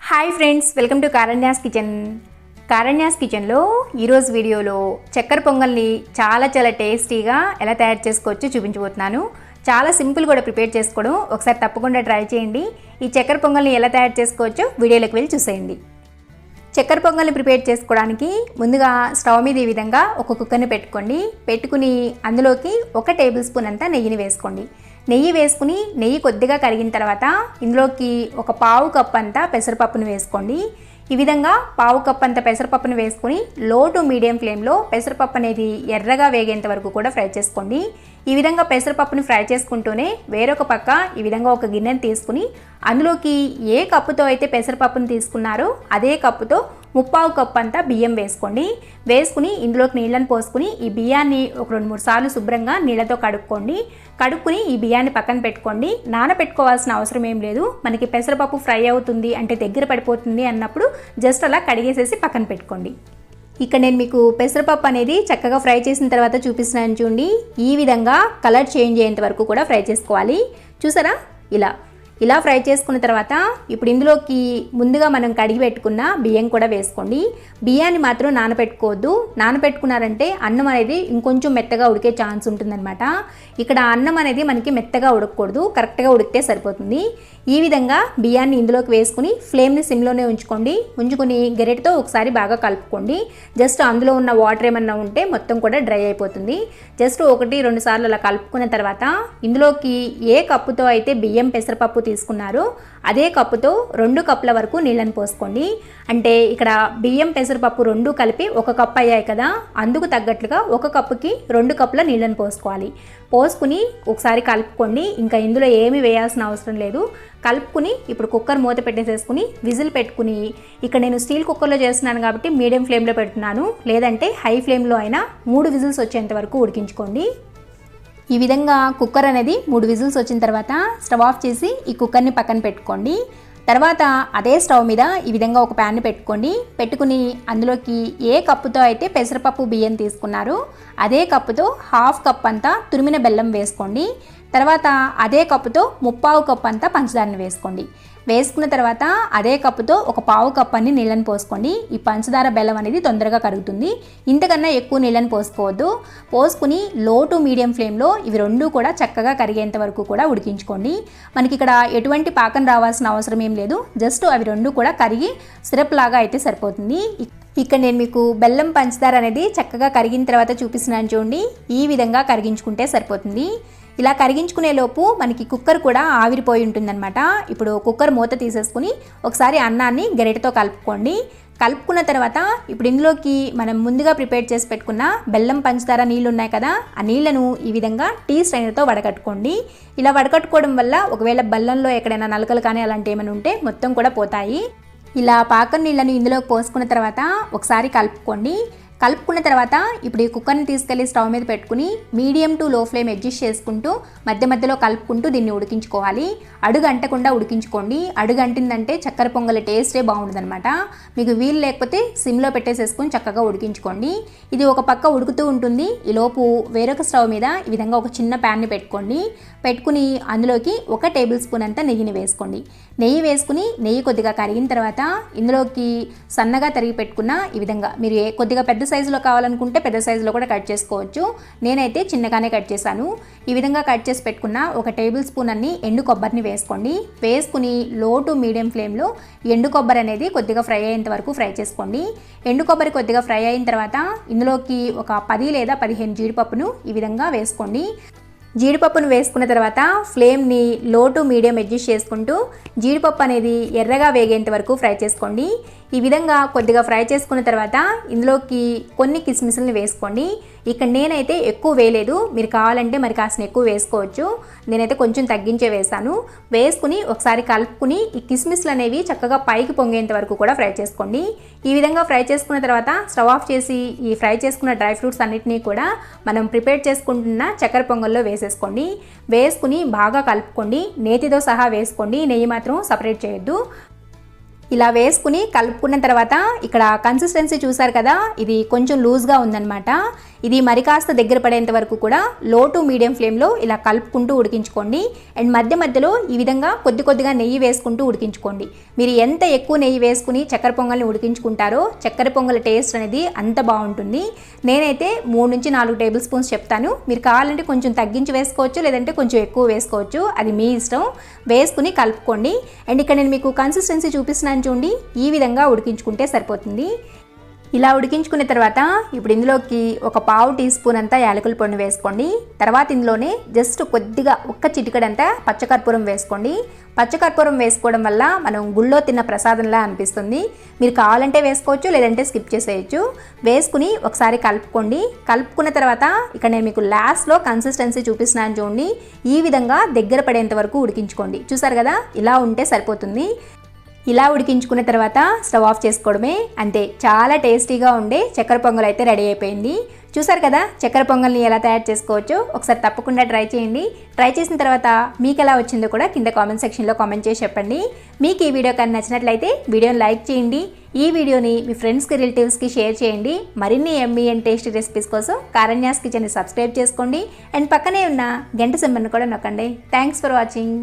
Hi friends, welcome to Karanya's kitchen. Karanya's కిచెన్లో ఈరోజు వీడియోలో చక్కెర పొంగల్ని చాలా టేస్టీగా ఎలా తయారు చేసుకోవచ్చో చూపించబోతున్నాను. చాలా సింపుల్ కూడా ప్రిపేర్ చేసుకోవడం. ఒకసారి తప్పకుండా ట్రై చేయండి. ఈ చక్కెర పొంగల్ని ఎలా తయారు చేసుకోవచ్చో వీడియోలోకి వెళ్ళి చూసేయండి. చక్కెర పొంగల్ని ప్రిపేర్ చేసుకోవడానికి ముందుగా స్టవ్ మీద ఈ విధంగా ఒక కుక్కర్ని పెట్టుకుని అందులోకి 1 టేబుల్ స్పూన్ అంతా నెయ్యిని వేసుకోండి. నెయ్యి వేసుకుని నెయ్యి కొద్దిగా కరిగిన తర్వాత ఇందులోకి 1/4 కప్ అంతా పెసరపప్పును వేసుకోండి. ఈ విధంగా 1/4 కప్ అంత పెసరపప్పును వేసుకుని లో టు మీడియం ఫ్లేమ్లో పెసరపప్పు అనేది ఎర్రగా వేగేంత వరకు కూడా ఫ్రై చేసుకోండి. ఈ విధంగా పెసరపప్పుని ఫ్రై చేసుకుంటూనే వేరొక పక్క ఈ విధంగా ఒక గిన్నెని తీసుకుని అందులోకి ఏ కప్పుతో అయితే పెసరపప్పుని తీసుకున్నారో అదే కప్పుతో 1/4 కప్ అంతా బియ్యం వేసుకుని ఇందులోకి నీళ్ళని పోసుకుని ఈ బియ్యాన్ని ఒక 2-3 సార్లు శుభ్రంగా నీళ్ళతో కడుక్కుని ఈ బియ్యాన్ని పక్కన పెట్టుకోండి. నానబెట్టుకోవాల్సిన అవసరం ఏం లేదు. మనకి పెసరపప్పు ఫ్రై అవుతుంది అంటే దగ్గర పడిపోతుంది అన్నప్పుడు జస్ట్ అలా కడిగేసేసి పక్కన పెట్టుకోండి. ఇక్కడ నేను మీకు పెసరపప్పు అనేది చక్కగా ఫ్రై చేసిన తర్వాత చూపిస్తున్నాను చూడండి. ఈ విధంగా కలర్ చేంజ్ అయ్యేంత వరకు కూడా ఫ్రై చేసుకోవాలి. చూసారా, ఇలా ఫ్రై చేసుకున్న తర్వాత ఇప్పుడు ఇందులోకి ముందుగా మనం కడిగి పెట్టుకున్న బియ్యం కూడా వేసుకోండి. బియ్యాన్ని మాత్రం నానబెట్టుకోవద్దు. నానబెట్టుకున్నారంటే అన్నం అనేది ఇంకొంచెం మెత్తగా ఉడికే ఛాన్స్ ఉంటుందన్నమాట. ఇక్కడ అన్నం అనేది మనకి మెత్తగా ఉడకకూడదు, కరెక్ట్గా ఉడికితే సరిపోతుంది. ఈ విధంగా బియ్యాన్ని ఇందులోకి వేసుకుని ఫ్లేమ్ని సిమ్లోనే ఉంచుకుని గెరెట్తో ఒకసారి బాగా కలుపుకోండి. జస్ట్ అందులో ఉన్న వాటర్ ఏమన్నా ఉంటే మొత్తం కూడా డ్రై అయిపోతుంది. జస్ట్ 1-2 సార్లు అలా కలుపుకున్న తర్వాత ఇందులోకి ఏ కప్పుతో అయితే బియ్యం పెసరపప్పు తీసుకున్నారో అదే కప్పుతో 2 కప్పుల వరకు నీళ్ళని పోసుకోండి. అంటే ఇక్కడ బియ్యం పెసరపప్పు 2 కలిపి 1 కప్ అయ్యాయి కదా, అందుకు తగ్గట్లుగా 1 కప్పుకి 2 కప్పుల నీళ్ళని పోసుకుని ఒకసారి కలుపుకోండి. ఇంకా ఇందులో ఏమీ వేయాల్సిన అవసరం లేదు. కలుపుకుని ఇప్పుడు కుక్కర్ మూత పెట్టేసేసుకుని విజిల్ పెట్టుకుని, ఇక్కడ నేను స్టీల్ కుక్కర్లో చేస్తున్నాను కాబట్టి మీడియం ఫ్లేమ్లో పెడుతున్నాను, లేదంటే హై ఫ్లేమ్లో అయినా 3 విజిల్స్ వచ్చేంత వరకు ఉడికించుకోండి. ఈ విధంగా కుక్కర్ అనేది 3 విజిల్స్ వచ్చిన తర్వాత స్టవ్ ఆఫ్ చేసి ఈ కుక్కర్ని పక్కన పెట్టుకోండి. తర్వాత అదే స్టవ్ మీద ఈ విధంగా ఒక ప్యాన్ని పెట్టుకుని అందులోకి ఏ కప్పుతో అయితే పెసరపప్పు బియ్యం తీసుకున్నారో అదే కప్పుతో 1/2 కప్ అంతా తురిమిన బెల్లం వేసుకోండి. తర్వాత అదే కప్పుతో 1/4 కప్ అంతా పంచదారని వేసుకున్న తర్వాత అదే కప్పుతో 1/4 కప్ అన్ని నీళ్ళని పోసుకోండి. ఈ పంచదార బెల్లం అనేది తొందరగా కరుగుతుంది. ఇంతకన్నా ఎక్కువ నీళ్ళని పోసుకుని లో టు మీడియం ఫ్లేమ్లో ఇవి 2 కూడా చక్కగా కరిగేంత వరకు కూడా ఉడికించుకోండి. మనకి ఇక్కడ ఎటువంటి పాకం రావాల్సిన అవసరం ఏం లేదు. జస్ట్ అవి 2 కూడా కరిగి సిరప్ లాగా అయితే సరిపోతుంది. ఇక్కడ నేను మీకు బెల్లం పంచదార అనేది చక్కగా కరిగిన తర్వాత చూపిస్తున్నాను చూడండి. ఈ విధంగా కరిగించుకుంటే సరిపోతుంది. ఇలా కరిగించుకునే లోపు మనకి కుక్కర్ కూడా ఆవిరిపోయి ఉంటుందన్నమాట. ఇప్పుడు కుక్కర్ మూత తీసేసుకుని ఒకసారి అన్నాన్ని గరిటెతో కలుపుకున్న తర్వాత ఇప్పుడు ఇందులోకి మనం ముందుగా ప్రిపేర్ చేసి పెట్టుకున్న బెల్లం పంచదార నీళ్ళు ఉన్నాయి కదా, ఆ నీళ్లను ఈ విధంగా టీ స్ట్రైనర్తో వడకట్టుకోండి. ఇలా వడకట్టుకోవడం వల్ల ఒకవేళ బెల్లంలో ఎక్కడైనా నలకలు కానీ అలాంటి ఏమైనా ఉంటే మొత్తం కూడా పోతాయి. ఇలా పాకం నీళ్ళను ఇందులోకి పోసుకున్న తర్వాత ఒకసారి కలుపుకున్న తర్వాత ఇప్పుడు ఈ కుక్కర్ని తీసుకెళ్లి స్టవ్ మీద పెట్టుకుని మీడియం టు లో ఫ్లేమ్ అడ్జస్ట్ చేసుకుంటూ మధ్యలో కలుపుకుంటూ దీన్ని ఉడికించుకోవాలి. అడుగు అంటకుండా ఉడికించుకోండి. అడుగు అంటిందంటే చక్కెర పొంగలి టేస్టే బాగుంటుందన్నమాట. మీకు వీలు లేకపోతే సిమ్లో పెట్టేసేసుకుని చక్కగా ఉడికించుకోండి. ఇది ఒక పక్క ఉడుకుతూ ఉంటుంది. ఈలోపు వేరొక స్టవ్ మీద ఈ విధంగా ఒక చిన్న ప్యాన్ని పెట్టుకుని అందులోకి 1 టేబుల్ స్పూన్ అంతా నెయ్యిని వేసుకోండి. నెయ్యి కొద్దిగా కరిగిన తర్వాత ఇందులోకి సన్నగా తరిగి పెట్టుకున్న ఈ విధంగా మీరు కొద్దిగా పెద్ద సైజులో కావాలనుకుంటే పెద్ద సైజులో కూడా కట్ చేసుకోవచ్చు. నేనైతే చిన్నగానే కట్ చేశాను. ఈ విధంగా కట్ చేసి పెట్టుకున్న 1 టేబుల్ స్పూన్ అన్ని ఎండు కొబ్బరిని వేసుకుని లో టు మీడియం ఫ్లేమ్లో ఎండు కొబ్బరి అనేది కొద్దిగా ఫ్రై అయ్యేంత వరకు ఫ్రై చేసుకోండి. ఎండు కొబ్బరి కొద్దిగా ఫ్రై అయిన తర్వాత ఇందులోకి ఒక 10 లేదా 15 జీడిపప్పును ఈ విధంగా వేసుకోండి. జీడిపప్పును వేసుకున్న తర్వాత ఫ్లేమ్ని లో టు మీడియం అడ్జస్ట్ చేసుకుంటూ జీడిపప్పు అనేది ఎర్రగా వేగేంత వరకు ఫ్రై చేసుకోండి. ఈ విధంగా కొద్దిగా ఫ్రై చేసుకున్న తర్వాత ఇందులోకి కొన్ని కిస్మిస్ని వేసుకోండి. ఇక్కడ నేనైతే ఎక్కువ వేయలేదు, మీరు కావాలంటే మరి కాస్త ఎక్కువ వేసుకోవచ్చు. నేనైతే కొంచెం తగ్గించే వేసుకుని ఒకసారి కలుపుకుని ఈ కిస్మిస్లు అనేవి చక్కగా పైకి పొంగేంత వరకు కూడా ఫ్రై చేసుకోండి. ఈ విధంగా ఫ్రై చేసుకున్న తర్వాత స్టవ్ ఆఫ్ చేసి ఈ ఫ్రై చేసుకున్న డ్రై ఫ్రూట్స్ అన్నిటినీ కూడా మనం ప్రిపేర్ చేసుకుంటున్న చక్కెర పొంగల్లో వేసుకుని బాగా కలుపుకోండి. నేతితో సహా వేసుకోండి, నెయ్యి మాత్రం సపరేట్ చేయొద్దు. ఇలా వేసుకుని కలుపుకున్న తర్వాత ఇక్కడ కన్సిస్టెన్సీ చూసారు కదా, ఇది కొంచెం లూజ్గా ఉందన్నమాట. ఇది మరి కాస్త దగ్గర పడేంత వరకు కూడా లో టు మీడియం ఫ్లేమ్లో ఇలా కలుపుకుంటూ ఉడికించుకోండి. అండ్ మధ్యలో ఈ విధంగా కొద్దిగా నెయ్యి వేసుకుంటూ ఉడికించుకోండి. మీరు ఎంత ఎక్కువ నెయ్యి వేసుకుని చక్కెర పొంగల్ని ఉడికించుకుంటారో చక్కెర పొంగల్ టేస్ట్ అనేది అంత బాగుంటుంది. నేనైతే 3 నుంచి 4 టేబుల్ స్పూన్స్ చెప్తాను. మీరు కావాలంటే కొంచెం తగ్గించి వేసుకోవచ్చు, లేదంటే కొంచెం ఎక్కువ వేసుకోవచ్చు, అది మీ ఇష్టం. వేసుకుని కలుపుకోండి. అండ్ ఇక్కడ నేను మీకు కన్సిస్టెన్సీ చూపిస్తున్నాను చూడండి, ఈ విధంగా ఉడికించుకుంటే సరిపోతుంది. ఇలా ఉడికించుకున్న తర్వాత ఇప్పుడు ఇందులోకి ఒక పావు టీ స్పూన్ అంతా యాలకుల పొడిని వేసుకోండి. తర్వాత ఇందులోనే జస్ట్ కొద్దిగా ఒక్క చిటికెడంతా పచ్చకర్పూరం వేసుకోండి. పచ్చకర్పూరం వేసుకోవడం వల్ల మనం గుళ్ళో తిన్న ప్రసాదంలా అనిపిస్తుంది. మీరు కావాలంటే వేసుకోవచ్చు, లేదంటే స్కిప్ చేసేయచ్చు. వేసుకుని ఒకసారి కలుపుకోండి. కలుపుకున్న తర్వాత ఇక్కడ నేను మీకు లాస్ట్లో కన్సిస్టెన్సీ చూపిస్తున్నాను చూడండి, ఈ విధంగా దగ్గర పడేంత వరకు ఉడికించుకోండి. చూసారు కదా, ఇలా ఉంటే సరిపోతుంది. ఇలా ఉడికించుకున్న తర్వాత స్టవ్ ఆఫ్ చేసుకోవడమే, అంతే. చాలా టేస్టీగా ఉండే చక్కెర పొంగల్ అయితే రెడీ అయిపోయింది. చూసారు కదా చక్కెర పొంగల్ని ఎలా తయారు చేసుకోవచ్చో, ఒకసారి తప్పకుండా ట్రై చేయండి. ట్రై చేసిన తర్వాత మీకు ఎలా వచ్చిందో కూడా కింద కామెంట్ సెక్షన్లో కామెంట్ చేసి చెప్పండి. మీకు ఈ వీడియో కానీ నచ్చినట్లయితే వీడియోని లైక్ చేయండి. ఈ వీడియోని మీ ఫ్రెండ్స్కి, రిలేటివ్స్కి షేర్ చేయండి. మరిన్ని ఎమ్మీ అండ్ టేస్టీ రెసిపీస్ కోసం కారణ్యాస్ కిచెన్ని సబ్స్క్రైబ్ చేసుకోండి. అండ్ పక్కనే ఉన్న గంట సింబల్ని కూడా నొక్కండి. Thanks for watching.